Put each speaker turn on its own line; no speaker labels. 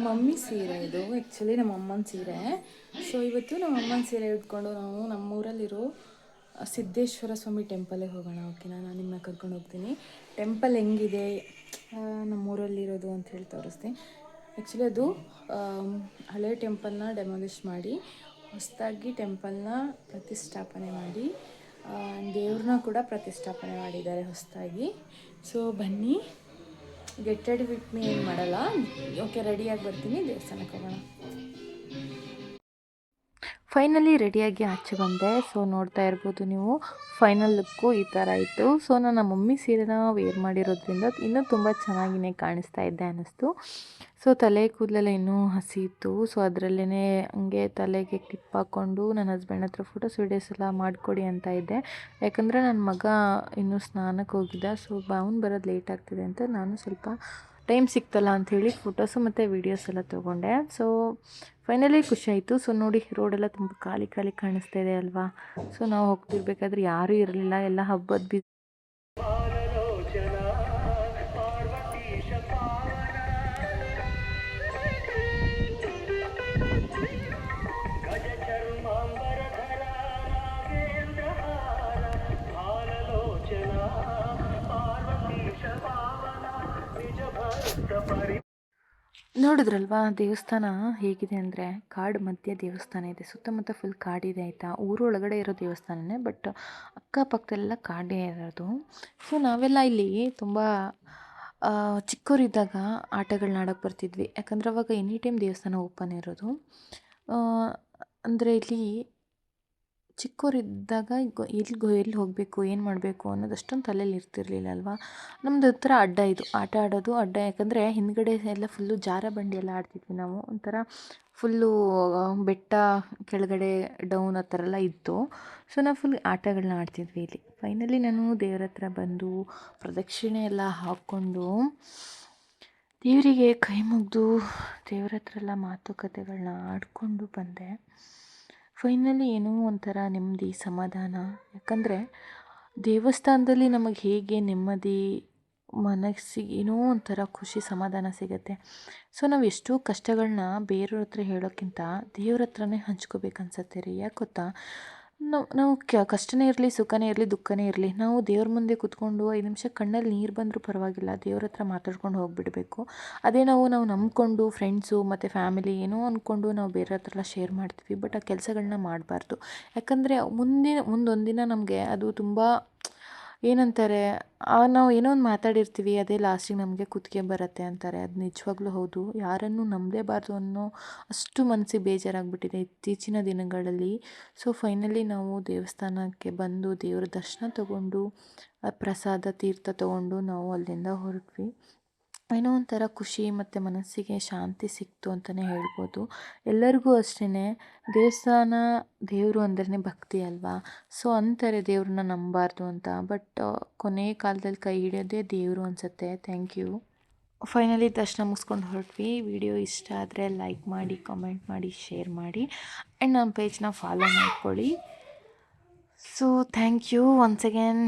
Mummy ಸೀರೆ ಇದು actually ನಮ್ಮ ಅಮ್ಮನ ಸೀರೆ. ಸೊ ಇವತ್ತು ನಮ್ಮ ಅಮ್ಮನ ಸೀರೆ ಉಟ್ಕೊಂಡು ನಾವು ನಮ್ಮೂರಲ್ಲಿರೋ ಸಿದ್ದೇಶ್ವರ ಸ್ವಾಮಿ ಟೆಂಪಲ್ಗೆ ಹೋಗೋಣ. ಓಕೆನಾ, ನಾನು ನಿಮ್ಮನ್ನ ಕರ್ಕೊಂಡು ಹೋಗ್ತೀನಿ. ಟೆಂಪಲ್ ಹೆಂಗಿದೆ ನಮ್ಮೂರಲ್ಲಿರೋದು ಅಂತ ಹೇಳಿ ತೋರಿಸ್ತೀನಿ. ಆ್ಯಕ್ಚುಲಿ ಅದು ಹಳೆ ಟೆಂಪಲ್ನ ಡೆಮಾಲಿಷ್ ಮಾಡಿ ಹೊಸದಾಗಿ ಟೆಂಪಲ್ನ ಪ್ರತಿಷ್ಠಾಪನೆ ಮಾಡಿ ದೇವ್ರನ್ನ ಕೂಡ ಪ್ರತಿಷ್ಠಾಪನೆ ಮಾಡಿದ್ದಾರೆ ಹೊಸದಾಗಿ. ಸೊ ಬನ್ನಿ, ಗೆಟ್ ರೆಡಿ ವಿತ್ ಮೀ ಏನು ಮಾಡಲ್ಲ. ಓಕೆ, ರೆಡಿಯಾಗಿ ಬರ್ತೀನಿ, ದೇವಸ್ಥಾನಕ್ಕೆ ಹೋಗೋಣ. ಫೈನಲಿ ರೆಡಿಯಾಗಿ ಆಚೆ ಬಂದೆ. ಸೊ ನೋಡ್ತಾ ಇರ್ಬೋದು ನೀವು, ಫೈನಲ್ ಲುಕ್ಕು ಈ ಥರ ಇತ್ತು. ಸೊ ನಾನು ನಮ್ಮ ಮಮ್ಮಿ ಸೀರೆನ ವೇರ್ ಮಾಡಿರೋದ್ರಿಂದ ಇನ್ನೂ ತುಂಬ ಚೆನ್ನಾಗಿಯೇ ಕಾಣಿಸ್ತಾ ಇದ್ದೆ ಅನ್ನಿಸ್ತು. ಸೊ ತಲೆ ಕೂದಲೆಲ್ಲ ಇನ್ನೂ ಹಸಿ ಇತ್ತು. ಸೊ ಅದರಲ್ಲೇ ಹಂಗೆ ತಲೆಗೆ ಕ್ಲಿಪ್ ಹಾಕ್ಕೊಂಡು ನನ್ನ ಹಸ್ಬೆಂಡ್ ಹತ್ರ ಫೋಟೋಸ್ ವೀಡಿಯೋಸ್ ಎಲ್ಲ ಮಾಡಿಕೊಡಿ ಅಂತ ಇದ್ದೆ. ಯಾಕಂದರೆ ನನ್ನ ಮಗ ಇನ್ನೂ ಸ್ನಾನಕ್ಕೆ ಹೋಗಿದ್ದ. ಸೊ ಅವ್ನು ಬರೋದು ಲೇಟ್ ಆಗ್ತಿದೆ ಅಂತ ನಾನು ಸ್ವಲ್ಪ ಟೈಮ್ ಸಿಕ್ತಲ್ಲ ಅಂಥೇಳಿ ಫೋಟೋಸು ಮತ್ತು ವೀಡಿಯೋಸ್ ಎಲ್ಲ ತೊಗೊಂಡೆ. ಸೊ ಫೈನಲಿ ಖುಷಿ ಆಯಿತು. ಸೊ ನೋಡಿ, ರೋಡೆಲ್ಲ ತುಂಬ ಖಾಲಿ ಖಾಲಿ ಕಾಣಿಸ್ತಾ ಇದೆ ಅಲ್ವಾ. ಸೊ ನಾವು ಹೋಗ್ತಿರ್ಬೇಕಾದ್ರೆ ಯಾರೂ ಇರಲಿಲ್ಲ, ಎಲ್ಲ ಹಬ್ಬದ ನೋಡಿದ್ರಲ್ವಾ ದೇವಸ್ಥಾನ ಹೇಗಿದೆ ಅಂದರೆ, ಕಾಡು ಮಧ್ಯೆ ದೇವಸ್ಥಾನ ಇದೆ. ಸುತ್ತಮುತ್ತ ಫುಲ್ ಕಾಡಿದೆ ಆಯಿತಾ. ಊರೊಳಗಡೆ ಇರೋ ದೇವಸ್ಥಾನನೇ, ಬಟ್ ಅಕ್ಕಪಕ್ಕದೆಲ್ಲ ಕಾಡೇ ಇರೋದು. ಸೊ ನಾವೆಲ್ಲ ಇಲ್ಲಿ ತುಂಬ ಚಿಕ್ಕವರಿದ್ದಾಗ ಆಟಗಳನ್ನ ಆಡೋಕ್ಕೆ ಬರ್ತಿದ್ವಿ. ಯಾಕಂದರೆ ಅವಾಗ ಎನಿ ಟೈಮ್ ದೇವಸ್ಥಾನ ಓಪನ್ ಇರೋದು. ಅಂದರೆ ಇಲ್ಲಿ ಚಿಕ್ಕವರಿದ್ದಾಗ ಎಲ್ಲಿ ಹೋಗಬೇಕು, ಏನು ಮಾಡಬೇಕು ಅನ್ನೋದು ಅಷ್ಟೊಂದು ತಲೆಯಲ್ಲಿ ಇರ್ತಿರ್ಲಿಲ್ಲ ಅಲ್ವಾ. ನಮ್ಮದು ಹತ್ರ ಅಡ್ಡ ಇದು ಆಟ ಆಡೋದು ಅಡ್ಡ. ಯಾಕಂದರೆ ಹಿಂದ್ಗಡೆ ಎಲ್ಲ ಫುಲ್ಲು ಜಾರ ಬಂಡಿ ಎಲ್ಲ ಆಡ್ತಿದ್ವಿ ನಾವು. ಒಂಥರ ಫುಲ್ಲು ಬೆಟ್ಟ ಕೆಳಗಡೆ ಡೌನ್ ಆ ಥರ ಎಲ್ಲ ಇತ್ತು. ಸೊ ನಾವು ಫುಲ್ ಆಟಗಳನ್ನ ಆಡ್ತಿದ್ವಿ ಇಲ್ಲಿ. ಫೈನಲಿ ನಾನು ದೇವ್ರ ಹತ್ರ ಬಂದು ಪ್ರದಕ್ಷಿಣೆ ಎಲ್ಲ ಹಾಕ್ಕೊಂಡು ದೇವರಿಗೆ ಕೈ ಮುಗಿದು ದೇವ್ರ ಹತ್ರ ಎಲ್ಲ ಮಾತುಕತೆಗಳನ್ನ ಆಡಿಕೊಂಡು ಬಂದೆ. ಫೈನಲಿ ಏನೋ ಒಂಥರ ನೆಮ್ಮದಿ, ಸಮಾಧಾನ. ಯಾಕಂದರೆ ದೇವಸ್ಥಾನದಲ್ಲಿ ನಮಗೆ ಹೇಗೆ ನೆಮ್ಮದಿ, ಮನಸ್ಸಿಗೆ ಏನೋ ಒಂಥರ ಖುಷಿ, ಸಮಾಧಾನ ಸಿಗುತ್ತೆ. ಸೊ ನಾವು ಎಷ್ಟೋ ಕಷ್ಟಗಳನ್ನ ಬೇರೆಯವ್ರ ಹತ್ರ ಹೇಳೋಕ್ಕಿಂತ ದೇವ್ರ ಹತ್ರನೇ ಹಂಚ್ಕೋಬೇಕು ಅನ್ಸುತ್ತೆ ರೀ. ಯಾಕೆ ಗೊತ್ತಾ, ನಾವು ಕಷ್ಟನೇ ಇರಲಿ, ಸುಖನೇ ಇರಲಿ, ದುಃಖನೇ ಇರಲಿ, ನಾವು ದೇವ್ರ ಮುಂದೆ ಕೂತ್ಕೊಂಡು 5 ನಿಮಿಷ ಕಣ್ಣಲ್ಲಿ ನೀರು ಬಂದರೂ ಪರವಾಗಿಲ್ಲ, ದೇವ್ರ ಹತ್ರ ಮಾತಾಡ್ಕೊಂಡು ಹೋಗಿಬಿಡಬೇಕು. ಅದೇ ನಾವು ನಂಬ್ಕೊಂಡು ಫ್ರೆಂಡ್ಸು ಮತ್ತು ಫ್ಯಾಮಿಲಿ ಏನೋ ಅಂದ್ಕೊಂಡು ನಾವು ಬೇರೆ ಹತ್ರ ಎಲ್ಲ ಶೇರ್ ಮಾಡ್ತೀವಿ. ಬಟ್ ಆ ಕೆಲಸಗಳನ್ನ ಮಾಡಬಾರ್ದು. ಯಾಕಂದರೆ ಮುಂದೊಂದಿನ ನಮಗೆ ಅದು ತುಂಬ ಏನಂತಾರೆ, ನಾವು ಏನೋ ಒಂದು ಮಾತಾಡಿರ್ತೀವಿ, ಅದೇ ಲಾಸ್ಟಿಗೆ ನಮಗೆ ಕುತ್ತಿಗೆ ಬರುತ್ತೆ ಅಂತಾರೆ. ಅದು ನಿಜವಾಗ್ಲೂ ಹೌದು. ಯಾರನ್ನು ನಂಬಲೇಬಾರ್ದು ಅನ್ನೋ ಅಷ್ಟು ಮನಸ್ಸಿಗೆ ಬೇಜಾರಾಗಿಬಿಟ್ಟಿದೆ ಇತ್ತೀಚಿನ ದಿನಗಳಲ್ಲಿ. ಸೊ ಫೈನಲಿ ನಾವು ದೇವಸ್ಥಾನಕ್ಕೆ ಬಂದು ದೇವ್ರ ದರ್ಶನ ತೊಗೊಂಡು ಪ್ರಸಾದ ತೀರ್ಥ ತೊಗೊಂಡು ನಾವು ಅಲ್ಲಿಂದ ಹೊರಟ್ವಿ. ಏನೋ ಒಂಥರ ಖುಷಿ ಮತ್ತು ಮನಸ್ಸಿಗೆ ಶಾಂತಿ ಸಿಕ್ತು ಅಂತಲೇ ಹೇಳ್ಬೋದು. ಎಲ್ಲರಿಗೂ ಅಷ್ಟೇ, ದೇವಸ್ಥಾನ ದೇವರು ಅಂದ್ರೆ ಭಕ್ತಿ ಅಲ್ವಾ. ಸೊ ಅಂತಾರೆ ದೇವ್ರನ್ನ ನಂಬಬಾರ್ದು ಅಂತ, ಬಟ್ ಕೊನೆ ಕಾಲದಲ್ಲಿ ಕೈ ಹಿಡಿಯೋದೇ ದೇವರು ಅನಿಸುತ್ತೆ. Thank you. ಫೈನಲಿ ದರ್ಶನ ಮುಗಿಸ್ಕೊಂಡು ಹೊರಟ್ವಿ. ವಿಡಿಯೋ ಇಷ್ಟ ಆದರೆ ಲೈಕ್ ಮಾಡಿ, ಕಮೆಂಟ್ ಮಾಡಿ, ಶೇರ್ ಮಾಡಿ ಆ್ಯಂಡ್ ನಮ್ಮ ಪೇಜ್ನ ಫಾಲೋ ಮಾಡ್ಕೊಳ್ಳಿ. So thank you once again.